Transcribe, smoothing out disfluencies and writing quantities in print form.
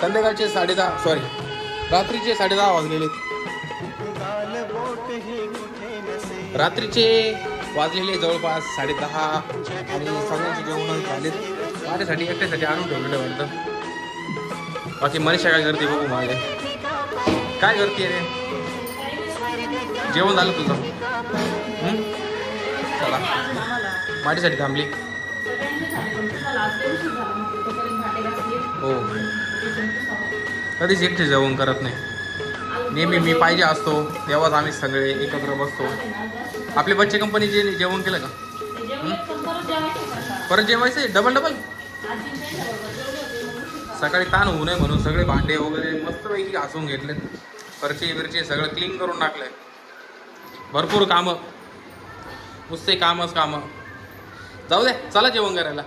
संध्याकाळचे 10:30 सॉरी रात्रीचे 10:30 वाजलेले. रात्रीचे वाजलेले जवळपास 10:30 आणि सगळ्यांचे जेवण झालेत. माझ्यासाठी एकट्यासाठी आणून ठेवलेलं वाटतं. बाकी मनीषा काय करते बघू. माझे काय करते रे. जेवण झालं तुझं. चला माझ्यासाठी थांबली. हो कधीच एकटे जेवण करत नाही. नेहमी मी पाहिजे असतो तेव्हाच आम्ही सगळे एकत्र बसतो. आपले बच्चे कंपनीचे जेवण केलं का. परत जेवायचं आहे डबल. सकाळी ताण होऊ नये म्हणून सगळे भांडे वगैरे मस्तपैकी घासून घेतलेत. फरचे बिरचे सगळं क्लीन करून टाकलंय. भरपूर कामं नुसते कामच कामं. जाऊ दे चला जेवण करायला.